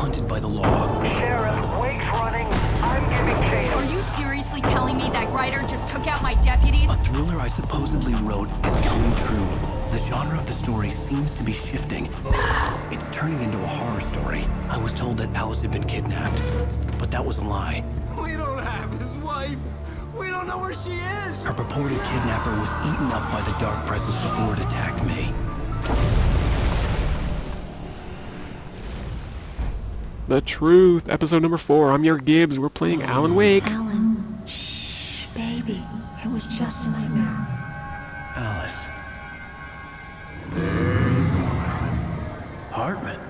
hunted by the law. Sheriff, Wake's running. I'm giving chase. Are you seriously telling me that writer just took out my deputies? A thriller I supposedly wrote is coming true. The genre of the story seems to be shifting. It's turning into a horror story. I was told that Alice had been kidnapped, but that was a lie. We don't have his wife. We don't know where she is. Her purported kidnapper was eaten up by the dark presence before it attacked me. The Truth, episode number 4. I'm YourGibs. We're playing Alan Wake. Alan, shh, baby. It was just a nightmare. Alice. There you go, Alan. Hartman.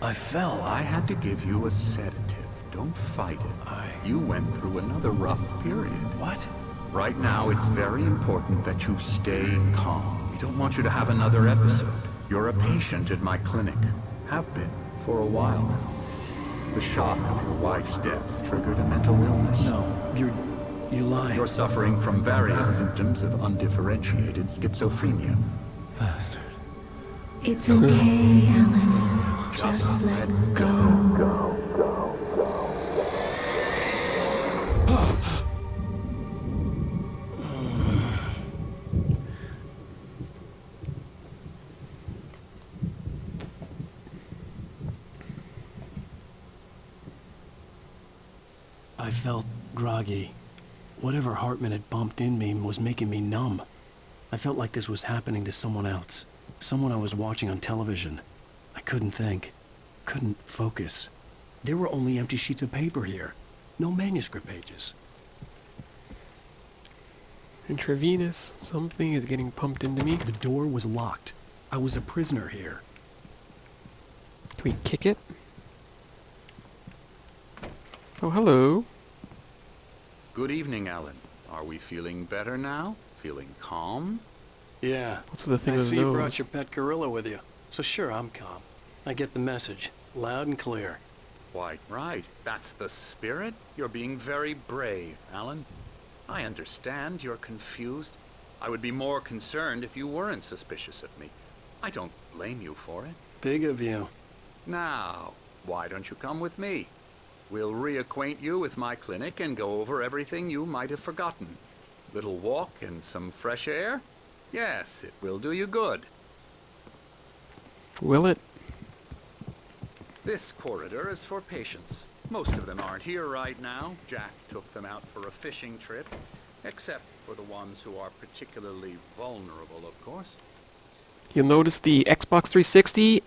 I fell. I had to give you a sedative. Don't fight it. You went through another rough period. What? Right now, it's very important that you stay calm. We don't want you to have another episode. You're a patient at my clinic. Have been for a while now. The shock of your wife's death triggered a mental illness. No, you're lying. You're suffering from various symptoms of undifferentiated schizophrenia. Bastard. It's okay, Alan. Just let go. I felt groggy. Whatever Hartman had bumped in me was making me numb. I felt like this was happening to someone else. Someone I was watching on television. I couldn't think. Couldn't focus. There were only empty sheets of paper here. No manuscript pages. Intravenous. Something is getting pumped into me. The door was locked. I was a prisoner here. Can we kick it? Oh, hello. Good evening, Alan. Are we feeling better now? Feeling calm? Yeah. What's with the thing I with see the you nose? brought your pet gorilla with you. So sure, I'm calm. I get the message. Loud and clear. Quite right. That's the spirit. You're being very brave, Alan. I understand you're confused. I would be more concerned if you weren't suspicious of me. I don't blame you for it. Big of you. Now, why don't you come with me? We'll reacquaint you with my clinic and go over everything you might have forgotten. Little walk and some fresh air? Yes, it will do you good. Will it? This corridor is for patients. Most of them aren't here right now. Jack took them out for a fishing trip, except for the ones who are particularly vulnerable, of course. You'll notice the Xbox 360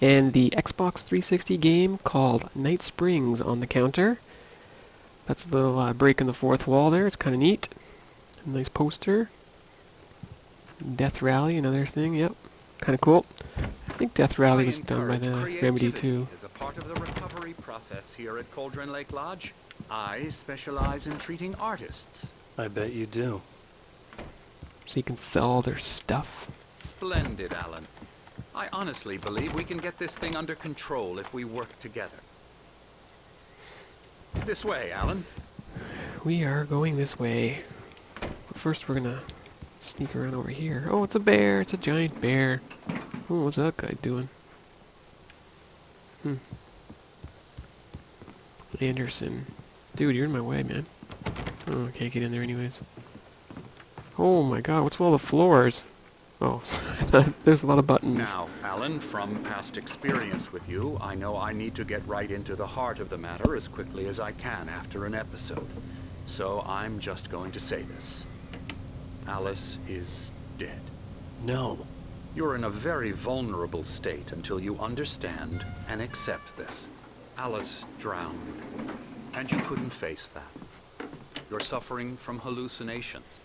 and the Xbox 360 game called Night Springs on the counter. That's a little break in the fourth wall there. It's kind of neat. A nice poster. Death Rally, another thing. Yep, kind of cool. I think Death Rally was done by the Remedy too. Is a part of the recovery process here at Cauldron Lake Lodge. I specialize in treating artists. I bet you do. So you can sell all their stuff. Splendid, Alan. I honestly believe we can get this thing under control if we work together. This way, Alan. We are going this way. But first we're gonna sneak around over here. Oh, it's a bear. It's a giant bear. Oh, what's that guy doing? Anderson. Dude, you're in my way, man. Oh, I can't get in there anyways. Oh my god, what's with all the floors? Oh, there's a lot of buttons. Now, Alan, from past experience with you, I know I need to get right into the heart of the matter as quickly as I can after an episode. So I'm just going to say this. Alice is dead. No. You're in a very vulnerable state until you understand and accept this. Alice drowned, and you couldn't face that. You're suffering from hallucinations,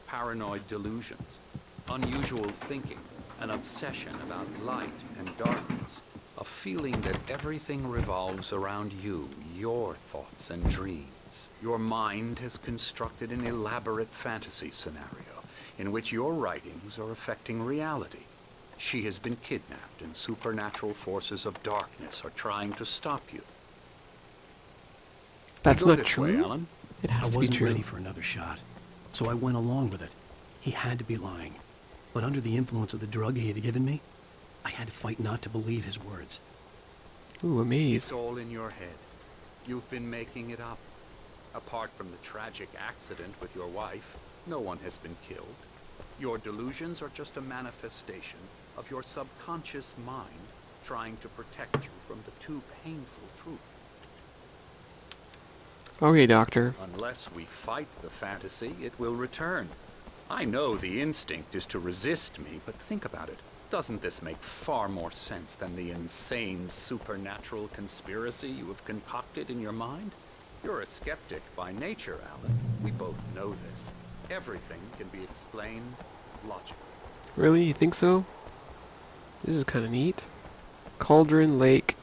paranoid delusions, unusual thinking, an obsession about light and darkness, a feeling that everything revolves around you, your thoughts and dreams. Your mind has constructed an elaborate fantasy scenario in which your writings are affecting reality. She has been kidnapped, and supernatural forces of darkness are trying to stop you. That's Go not this true. way, Alan. It I has to be wasn't true. ready for another shot, so I went along with it. He had to be lying. But under the influence of the drug he had given me, I had to fight not to believe his words. Ooh, a maze. It's all in your head. You've been making it up. Apart from the tragic accident with your wife, no one has been killed. Your delusions are just a manifestation of your subconscious mind trying to protect you from the too painful truth. Okay, Doctor. Unless we fight the fantasy, it will return. I know the instinct is to resist me, but think about it. Doesn't this make far more sense than the insane supernatural conspiracy you have concocted in your mind? You're a skeptic by nature, Alan. We both know this. Everything can be explained logically. Really? You think so? This is kind of neat. Cauldron Lake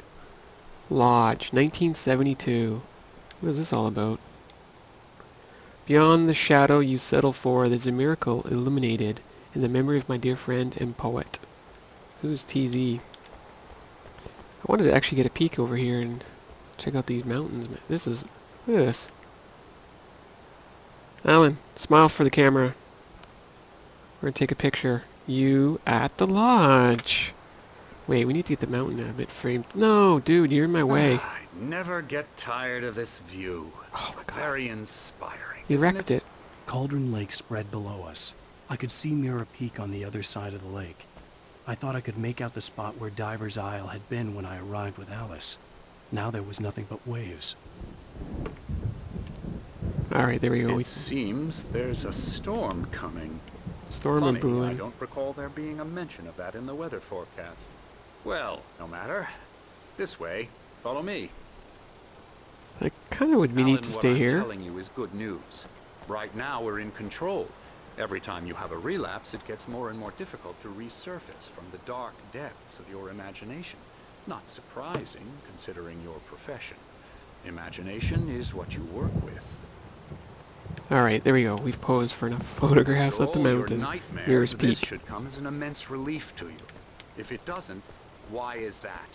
Lodge, 1972. What is this all about? Beyond the shadow you settle for, there's a miracle illuminated in the memory of my dear friend and poet. Who's TZ? I wanted to actually get a peek over here and check out these mountains. This is... Look at this. Alan, smile for the camera. We're gonna take a picture. You at the lodge. Wait, we need to get the mountain a bit framed. No, dude, you're in my way. I never get tired of this view. Oh my god. Very inspiring. You isn't wrecked it. Cauldron Lake spread below us. I could see Mirror Peak on the other side of the lake. I thought I could make out the spot where Diver's Isle had been when I arrived with Alice. Now there was nothing but waves. Alright, there we go. It seems there's a storm coming. Storm Funny, and brewing. I don't recall there being a mention of that in the weather forecast. Well, no matter. This way. Follow me. I kind of would be Alan, neat to stay what I'm here. telling you is good news. Right now we're in control. Every time you have a relapse, it gets more and more difficult to resurface from the dark depths of your imagination. Not surprising, considering your profession. Imagination is what you work with. Alright, there we go. We've posed for enough photographs For up the all your mountain. nightmares, Mirror's this Peak. should come as an immense relief to you. If it doesn't, why is that?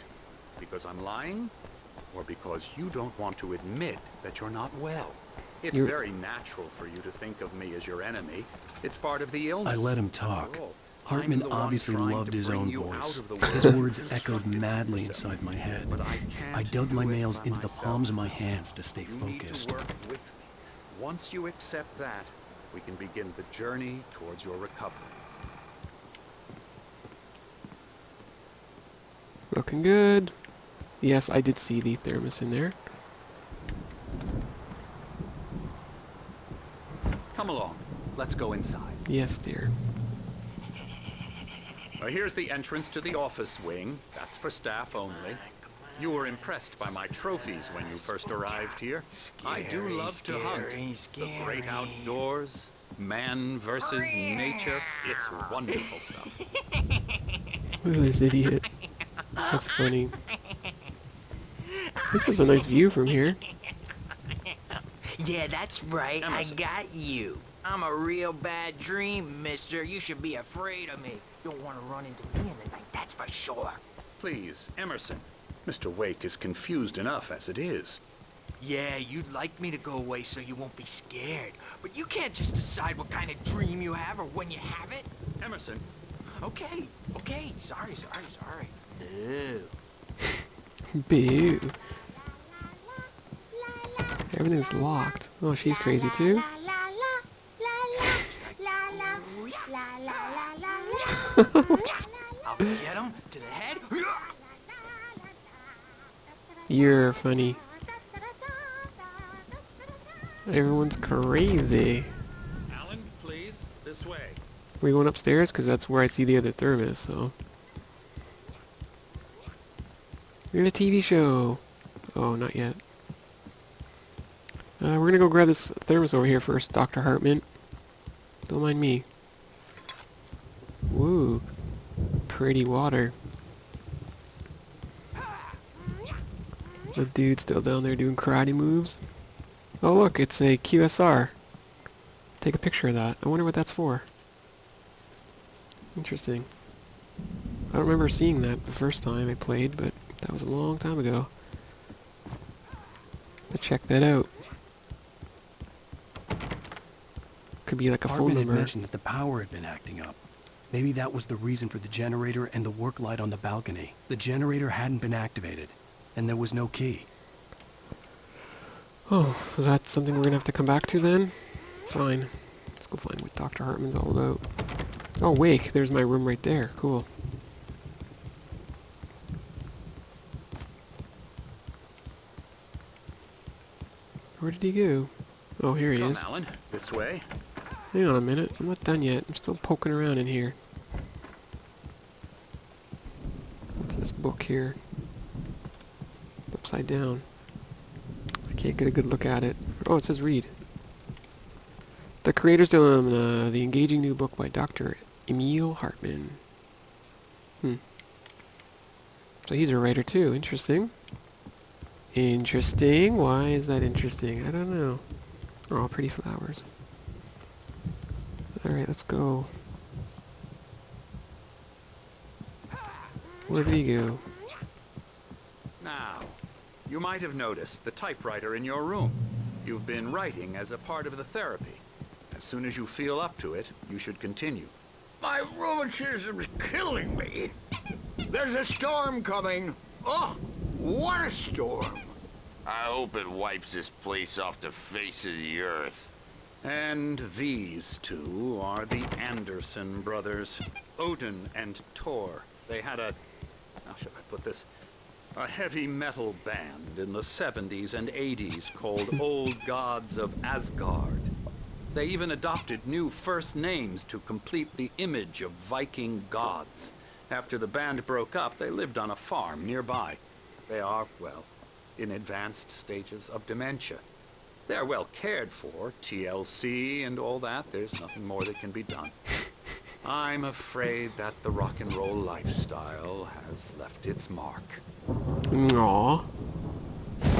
Because I'm lying? Or because you don't want to admit that you're not well? It's You're- very natural for you to think of me as your enemy. It's part of the illness. I let him After talk. all, Hartman I'm the one obviously trying loved to his bring own you voice. out of the His world words you've echoed constructed madly for yourself. inside my head. But I can't I dug do my it nails by into the myself. palms of my hands to stay You need to focused. work with me. Once you accept that, we can begin the journey towards your recovery. Looking good. Yes, I did see the thermos in there. Come along. Let's go inside. Yes, dear. Here's the entrance to the office wing. That's for staff only. You were impressed by my trophies when you first arrived here. I do love to hunt. The great outdoors, man versus nature. It's wonderful stuff. Look at this idiot. That's funny. This is a nice view from here. Yeah, that's right. Emerson. I got you. I'm a real bad dream, mister. You should be afraid of me. Don't want to run into me in the night, that's for sure. Please, Emerson. Mr. Wake is confused enough as it is. Yeah, you'd like me to go away so you won't be scared. But you can't just decide what kind of dream you have or when you have it. Emerson, Okay, okay. Sorry. Ew. Boo. Everything's locked. Oh, she's crazy too. I'll get him to the head. You're funny. Everyone's crazy. Alan, please, this way. We're going upstairs because that's where I see the other thermos, so. We're in a TV show. Oh, not yet. We're gonna go grab this thermos over here first, Dr. Hartman. Don't mind me. Woo. Pretty water. The dude's still down there doing karate moves. Oh look, it's a QSR. Take a picture of that. I wonder what that's for. Interesting. I don't remember seeing that the first time I played, but that was a long time ago. To check that out. Could be like a phone Hartman had number. mentioned that the power had been acting up. Maybe that was the reason for the generator and the work light on the balcony. The generator hadn't been activated. and there was no key. Oh, is that something we're gonna have to come back to then? Fine. Let's go find what Dr. Hartman's all about. Oh, Wake. There's my room right there. Cool. Where did he go? Oh, here he is. Come, Alan. This way. Hang on a minute. I'm not done yet. I'm still poking around in here. What's this book here? It's upside down. I can't get a good look at it. Oh, it says read. The Creator's Dilemma, the engaging new book by Dr. Emil Hartman. So he's a writer too. Interesting. Interesting. Why is that interesting? I don't know. Oh, pretty flowers. Alright, let's go. Where did he go? Now, you might have noticed the typewriter in your room. You've been writing as a part of the therapy. As soon as you feel up to it, you should continue. My rheumatism's killing me. There's a storm coming. Oh, what a storm. I hope it wipes this place off the face of the earth. And these two are the Anderson brothers, Odin and Thor. They had how should I put this? A heavy metal band in the 70s and 80s called Old Gods of Asgard. They even adopted new first names to complete the image of Viking gods. After the band broke up, they lived on a farm nearby. They are, well, in advanced stages of dementia. They're well cared for, TLC and all that. There's nothing more that can be done. I'm afraid that the rock and roll lifestyle has left its mark. Aww.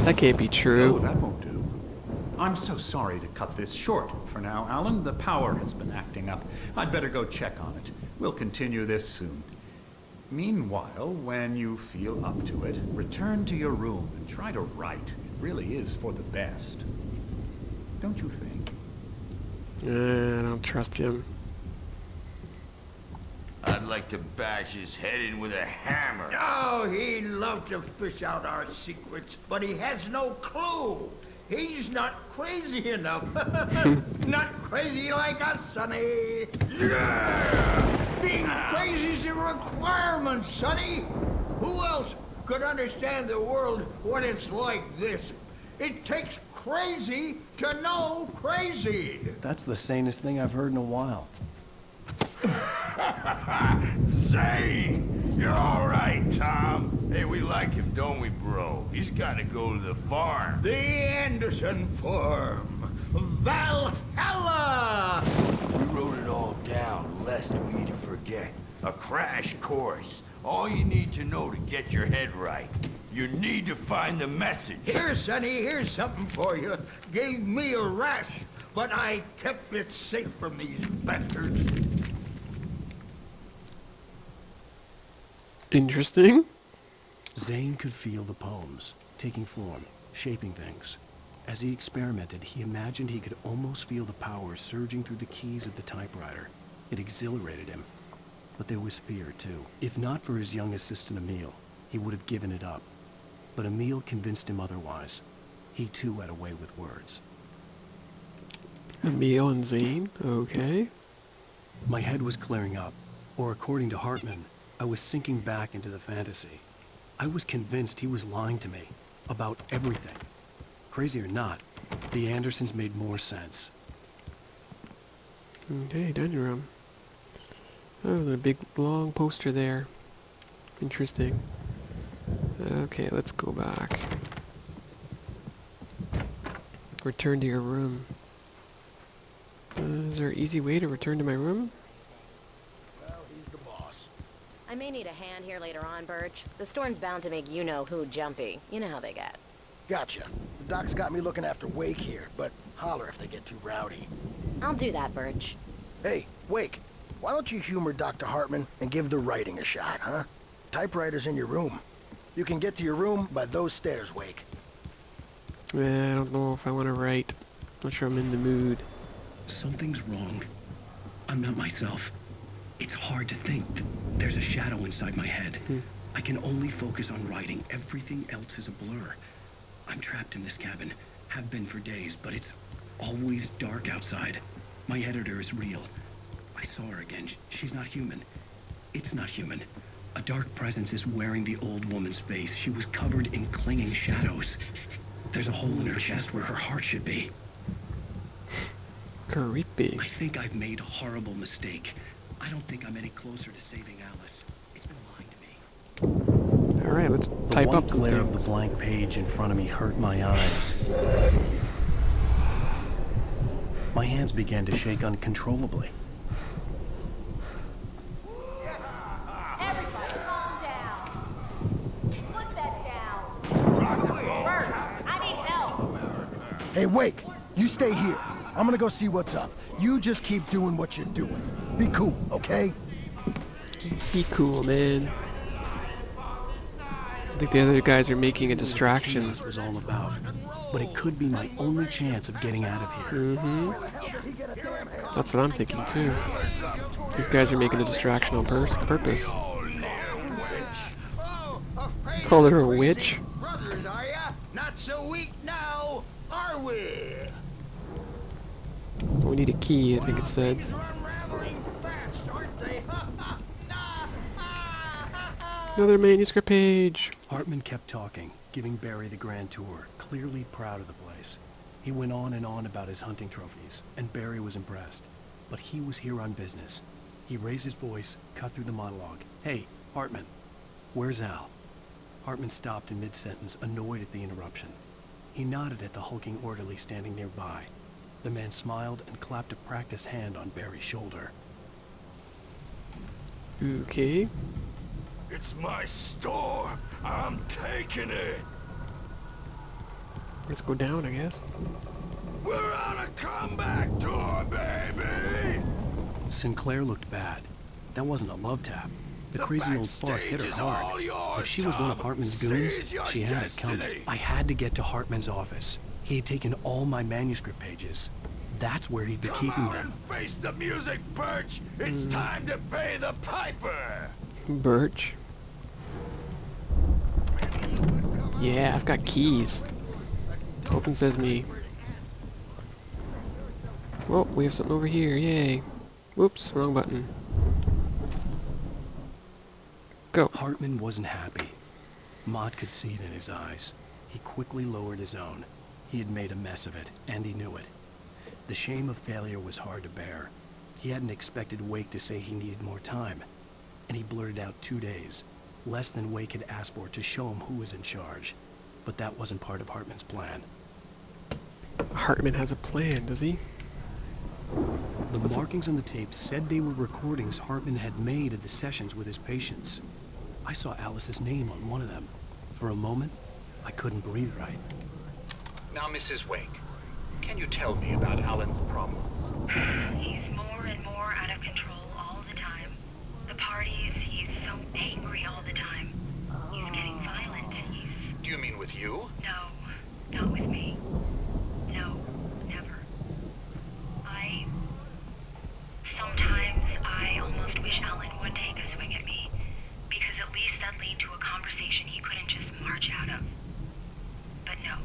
That can't be true. Oh, that won't do. I'm so sorry to cut this short for now, Alan. The power has been acting up. I'd better go check on it. We'll continue this soon. Meanwhile, when you feel up to it, return to your room and try to write. It really is for the best. Don't you think? I don't trust him. I'd like to bash his head in with a hammer. Oh, he'd love to fish out our secrets, but he has no clue. He's not crazy enough. Not crazy like us, Sonny. Yeah! Being crazy's a requirement, Sonny. Who else could understand the world when it's like this? It takes crazy to know crazy. That's the sanest thing I've heard in a while. Zane! You're all right, Tom. Hey, we like him, don't we, bro? He's got to go to the farm. The Anderson farm. Valhalla! We wrote it all down, lest we forget. A crash course. All you need to know to get your head right. You need to find the message. Here, Sonny, here's something for you. Gave me a rash, but I kept it safe from these bastards. Interesting. Zane could feel the poems, taking form, shaping things. As he experimented, he imagined he could almost feel the power surging through the keys of the typewriter. It exhilarated him. But there was fear, too. If not for his young assistant Emil, he would have given it up. But Emil convinced him otherwise. He, too, had a way with words. Emil and Zane? Okay. My head was clearing up, or according to Hartman, I was sinking back into the fantasy. I was convinced he was lying to me about everything. Crazy or not, the Andersons made more sense. Okay, dining room. Oh, there's a big, long poster there. Interesting. Okay, let's go back. Return to your room. Is there an easy way to return to my room? Well, he's the boss. I may need a hand here later on, Birch. The storm's bound to make you-know-who jumpy. You know how they get. Gotcha. The doc's got me looking after Wake here, but holler if they get too rowdy. I'll do that, Birch. Hey, Wake, why don't you humor Dr. Hartman and give the writing a shot, huh? Typewriter's in your room. You can get to your room by those stairs, Wake. I don't know if I want to write. Not sure I'm in the mood. Something's wrong. I'm not myself. It's hard to think. There's a shadow inside my head. I can only focus on writing. Everything else is a blur. I'm trapped in this cabin. Have been for days, but it's always dark outside. My editor is real. I saw her again. She's not human. It's not human. A dark presence is wearing the old woman's face. She was covered in clinging shadows. There's a hole in her chest where her heart should be. Creepy. I think I've made a horrible mistake. I don't think I'm any closer to saving Alice. It's been lying to me. Alright, let's type up some glare of the things. blank page in front of me hurt my eyes. My hands began to shake uncontrollably. Everybody calm down. Put that down. Bert, I need help. Hey, Wake, you stay here. I'm gonna go see what's up. You just keep doing what you're doing. Be cool, okay? Be cool, man. I think the other guys are making a distraction. This was all about, but it could be my only chance of getting out of here. Mm-hmm. That's what I'm thinking too. These guys are making a distraction on purpose. Call her a witch? Brothers, are ya? Not so weak now, are we? We need a key, I think it said. Unraveling fast, aren't they? Another manuscript page. Hartman kept talking, giving Barry the grand tour, clearly proud of the place. He went on and on about his hunting trophies, and Barry was impressed. But he was here on business. He raised his voice, cut through the monologue. Hey, Hartman, where's Al? Hartman stopped in mid-sentence, annoyed at the interruption. He nodded at the hulking orderly standing nearby. The man smiled and clapped a practiced hand on Barry's shoulder. Okay. It's my store. I'm taking it. Let's go down, I guess. We're on a comeback tour, baby. Sinclair looked bad. That wasn't a love tap. The crazy old fart hit her hard. If she was one of Hartman's goons, she had it coming. I had to get to Hartman's office. He had taken all my manuscript pages. That's where he'd be keeping them. Face the music, Birch. It's time to pay the piper. Birch. Yeah, I've got keys. Open sesame. Whoa, we have something over here, yay. Whoops, wrong button. Go. Hartman wasn't happy. Mott could see it in his eyes. He quickly lowered his own. He had made a mess of it, and he knew it. The shame of failure was hard to bear. He hadn't expected Wake to say he needed more time, and he blurted out 2 days, less than Wake had asked for to show him who was in charge. But that wasn't part of Hartman's plan. Hartman has a plan, does he? The markings on the tapes said they were recordings Hartman had made of the sessions with his patients. I saw Alice's name on one of them. For a moment, I couldn't breathe right. Now, Mrs. Wake, can you tell me about Alan's problems? He's more and more out of control all the time. The parties, he's so angry all the time. He's getting violent. Do you mean with you? No, not with me. No, never. Sometimes I almost wish Alan would take a swing at me, because at least that lead to a conversation he couldn't just march out of. But no.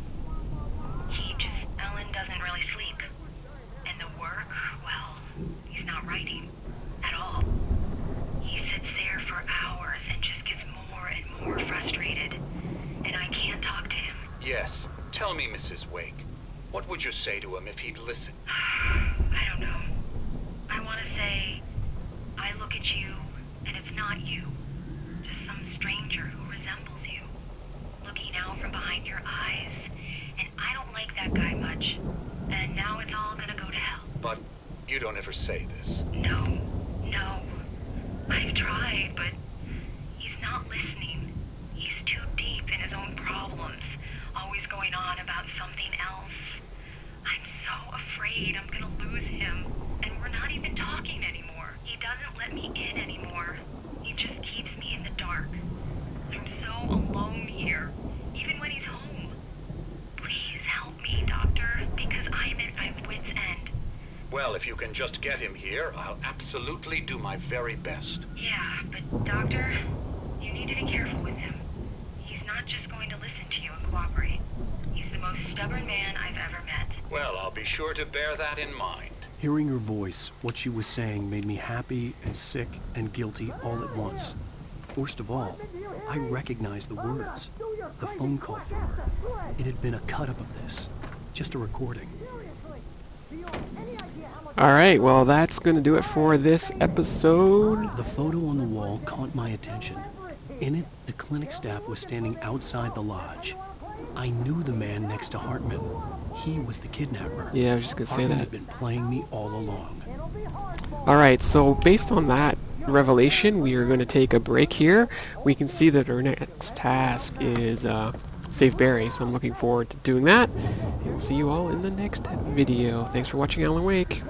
Alan doesn't really sleep. And the work, well, he's not writing at all. He sits there for hours and just gets more and more frustrated. And I can't talk to him. Yes. Tell me, Mrs. Wake. What would you say to him if he'd listen? I don't know. I want to say, I look at you, and it's not you. Just some stranger who resembles you. Looking out from behind your eyes. And I don't like that guy much. And now it's all gonna go to hell. But you don't ever say this. No. I've tried, but he's not listening. He's too deep in his own problems. Always going on about something else. I'm so afraid I'm gonna lose him. And we're not even talking anymore. He doesn't let me in anymore. He just keeps me in the dark. I'm so alone here, even when he's home. Please help me, Doctor, because I'm at my wit's end. Well, if you can just get him here, I'll absolutely do my very best. Yeah, but Doctor, you need to be careful with man I've ever met. Well, I'll be sure to bear that in mind. Hearing her voice, what she was saying made me happy and sick and guilty all at once. Worst of all, I recognized the words. The phone call from her. It had been a cut-up of this. Just a recording. Alright, well that's going to do it for this episode. The photo on the wall caught my attention. In it, the clinic staff was standing outside the lodge. I knew the man next to Hartman. He was the kidnapper. Yeah, I was just going to say Hartman that. had been playing me all along. Alright, so based on that revelation, we are going to take a break here. We can see that our next task is save Barry, so I'm looking forward to doing that. And we'll see you all in the next video. Thanks for watching Alan Wake.